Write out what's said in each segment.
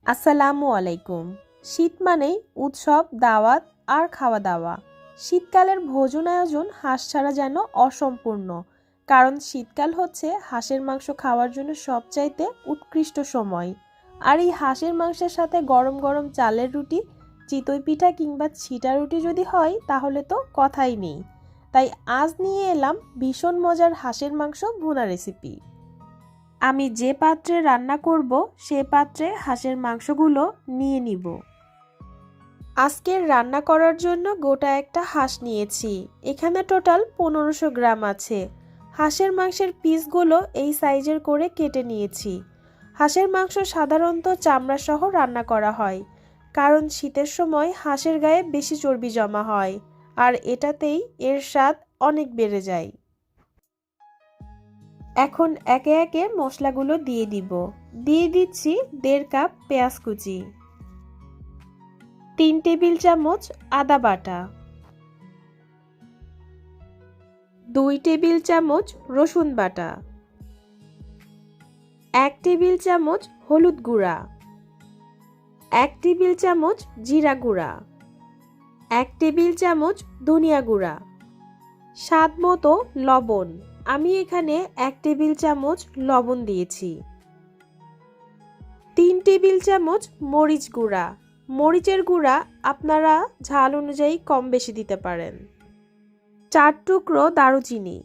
আসসালামু আলাইকুম। শীত মানেই উৎসব, দাওয়াত আর খাওয়া দাওয়া। শীতকালের ভোজন আয়োজন হাঁস ছাড়া যেন অসম্পূর্ণ, কারণ শীতকাল হচ্ছে হাঁসের মাংস খাওয়ার জন্য সবচাইতে উৎকৃষ্ট সময়। আর এই হাঁসের মাংসের সাথে গরম গরম চালের রুটি, চিতই পিঠা কিংবা ছিটা রুটি যদি হয় তাহলে তো কথাই নেই। তাই আজ নিয়ে এলাম ভীষণ মজার হাঁসের মাংস ভুনা রেসিপি। আমি যে পাত্রে রান্না করব সে পাত্রে হাঁসের মাংসগুলো নিয়ে নিব। আজকের রান্না করার জন্য গোটা একটা হাঁস নিয়েছি। এখানে টোটাল 1500 গ্রাম আছে। হাঁসের মাংসের পিসগুলো এই সাইজের করে কেটে নিয়েছি। হাঁসের মাংস সাধারণত চামড়া সহ রান্না করা হয়, কারণ শীতের সময় হাঁসের গায়ে বেশি চর্বি জমা হয়, আর এটাতেই এর স্বাদ অনেক বেড়ে যায়। এখন একে একে মশলাগুলো দিয়ে দিব। দিয়ে দিচ্ছি 1.5 কাপ পেঁয়াজ কুচি, 3 টেবিল চামচ আদা বাটা, 2 টেবিল চামচ রসুন বাটা, 1 টেবিল চামচ হলুদ গুঁড়া, 1 টেবিল চামচ জিরা গুঁড়া, 1 টেবিল চামচ ধনিয়া গুঁড়া, স্বাদ মতো লবণ। আমি এখানে 1 টেবিল চামচ লবণ দিয়েছি। 3 টেবিল চামচ মরিচ গুঁড়া। মরিচের গুঁড়া আপনারা ঝাল অনুযায়ী কম বেশি দিতে পারেন। 4 টুকরো দারুচিনি,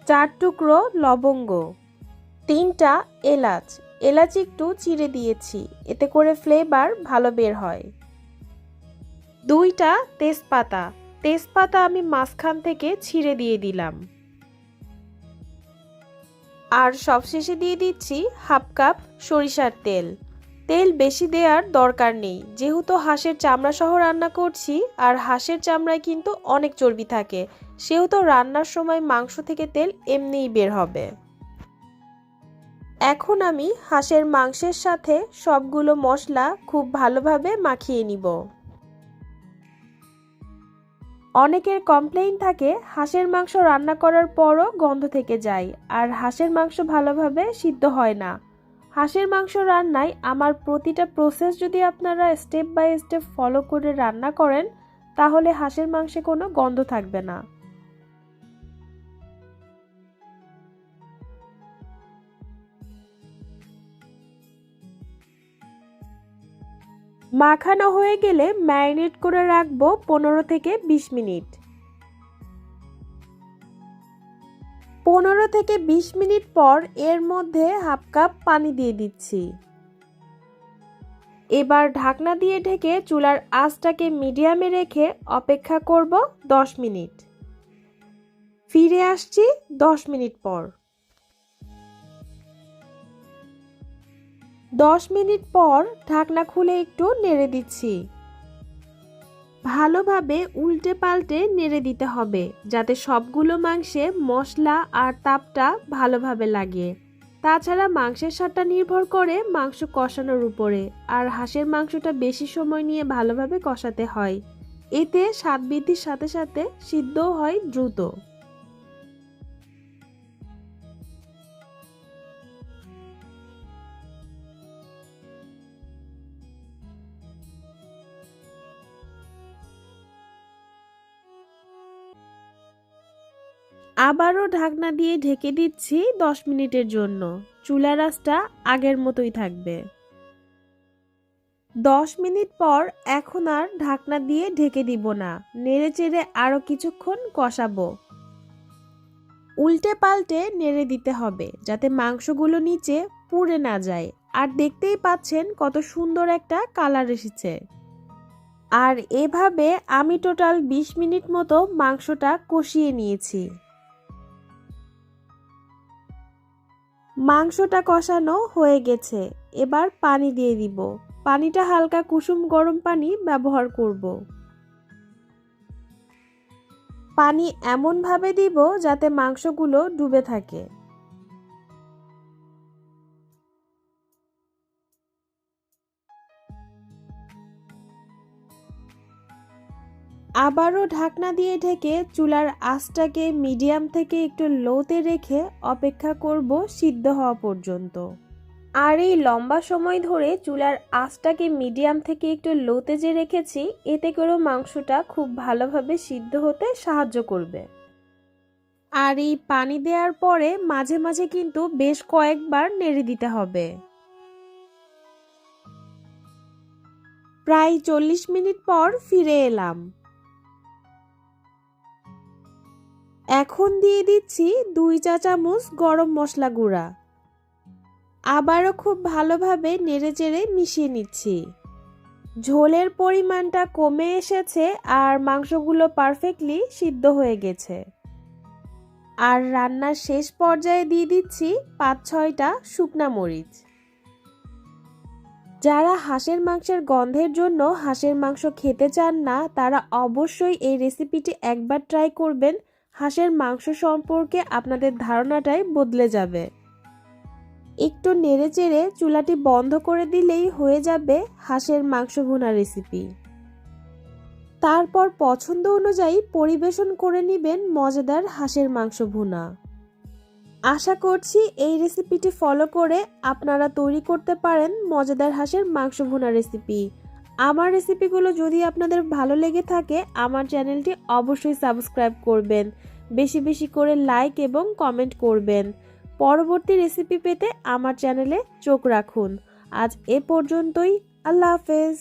4 টুকরো লবঙ্গ, 3টা এলাচ। এলাচ একটু চিড়ে দিয়েছি, এতে করে ফ্লেভার ভালো বের হয়। 2টা তেজপাতা। তেজপাতা আমি মাঝখান থেকে ছিঁড়ে দিয়ে দিলাম। আর সবশেষে দিয়ে দিচ্ছি 1/2 কাপ সরিষার তেল। তেল বেশি দেওয়ার দরকার নেই, যেহেতু হাঁসের চামড়া সহ রান্না করছি, আর হাঁসের চামড়ায় কিন্তু অনেক চর্বি থাকে, সেহেতু রান্নার সময় মাংস থেকে তেল এমনিই বের হবে। এখন আমি হাঁসের মাংসের সাথে সবগুলো মশলা খুব ভালোভাবে মাখিয়ে নিব। অনেকের কমপ্লেইন থাকে হাঁসের মাংস রান্না করার পরও গন্ধ থেকে যায়, আর হাঁসের মাংস ভালোভাবে সিদ্ধ হয় না। হাঁসের মাংস রান্নায় আমার প্রতিটা প্রসেস যদি আপনারা স্টেপ বাই স্টেপ ফলো করে রান্না করেন, তাহলে হাঁসের মাংসে কোনো গন্ধ থাকবে না। মাখানো হয়ে গেলে ম্যারিনেট করে রাখবো 15 থেকে 20 মিনিট। 15 থেকে 20 মিনিট পর এর মধ্যে 1/2 কাপ পানি দিয়ে দিচ্ছি। এবার ঢাকনা দিয়ে ঢেকে চুলার আঁচটাকে মিডিয়ামে রেখে অপেক্ষা করব 10 মিনিট। ফিরে আসছি 10 মিনিট পর। 10 মিনিট পর ঢাকনা খুলে একটু নেড়ে দিচ্ছি। ভালোভাবে উল্টে পাল্টে নেড়ে দিতে হবে, যাতে সবগুলো মাংসে মশলা আর তাপটা ভালোভাবে লাগে। তাছাড়া মাংসের স্বাদটা নির্ভর করে মাংস কষানোর উপরে, আর হাঁসের মাংসটা বেশি সময় নিয়ে ভালোভাবে কষাতে হয়, এতে স্বাদ বৃদ্ধির সাথে সাথে সিদ্ধও হয় দ্রুত। আবারও ঢাকনা দিয়ে ঢেকে দিচ্ছি 10 মিনিটের জন্য। চুলার আঁচটা আগের মতোই থাকবে। 10 মিনিট পর এখন আর ঢাকনা দিয়ে ঢেকে দিব না, নেড়ে চেড়ে আরো কিছুক্ষণ কষাবো। উল্টে পাল্টে নেড়ে দিতে হবে, যাতে মাংসগুলো নিচে পুড়ে না যায়। আর দেখতেই পাচ্ছেন কত সুন্দর একটা কালার এসেছে। আর এভাবে আমি টোটাল 20 মিনিট মতো মাংসটা কষিয়ে নিয়েছি। মাংসটা কষানো হয়ে গেছে, এবার পানি দিয়ে দিব। পানিটা হালকা কুসুম গরম পানি ব্যবহার করব। পানি এমনভাবে দিব যাতে মাংসগুলো ডুবে থাকে। আবারও ঢাকনা দিয়ে ঢেকে চুলার আঁচটাকে মিডিয়াম থেকে একটু লোতে রেখে অপেক্ষা করব সিদ্ধ হওয়া পর্যন্ত। আর এই লম্বা সময় ধরে চুলার আঁচটাকে মিডিয়াম থেকে একটু লোতে যে রেখেছি, এতে করেও মাংসটা খুব ভালোভাবে সিদ্ধ হতে সাহায্য করবে। আর এই পানি দেওয়ার পরে মাঝে মাঝে কিন্তু বেশ কয়েকবার নেড়ে দিতে হবে। প্রায় 40 মিনিট পর ফিরে এলাম। এখন দিয়ে দিচ্ছি 2 চা চামচ গরম মশলা গুঁড়া। আবারও খুব ভালোভাবে নেড়েচেড়ে মিশিয়ে নিচ্ছি। ঝোলের পরিমাণটা কমে এসেছে আর মাংসগুলো পারফেক্টলি সিদ্ধ হয়ে গেছে। আর রান্নার শেষ পর্যায়ে দিয়ে দিচ্ছি 5-6টা শুকনা মরিচ। যারা হাঁসের মাংসের গন্ধের জন্য হাঁসের মাংস খেতে চান না, তারা অবশ্যই এই রেসিপিটি একবার ট্রাই করবেন। হাঁসের মাংস সম্পর্কে আপনাদের ধারণাটাই বদলে যাবে। একটু নেড়েচেড়ে চুলাটি বন্ধ করে দিলেই হয়ে যাবে হাঁসের মাংস ভুনা রেসিপি। তারপর পছন্দ অনুযায়ী পরিবেশন করে নেবেন মজাদার হাঁসের মাংস ভুনা। আশা করছি এই রেসিপিটি ফলো করে আপনারা তৈরি করতে পারেন মজাদার হাঁসের মাংস ভুনা রেসিপি। আমার রেসিপিগুলো যদি আপনাদের ভালো লেগে থাকে, আমার চ্যানেলটি অবশ্যই সাবস্ক্রাইব করবেন, বেশি বেশি করে লাইক এবং কমেন্ট করবেন। পরবর্তী রেসিপি পেতে আমার চ্যানেলে চোখ রাখুন। আজ এ পর্যন্তই। আল্লাহ হাফেজ।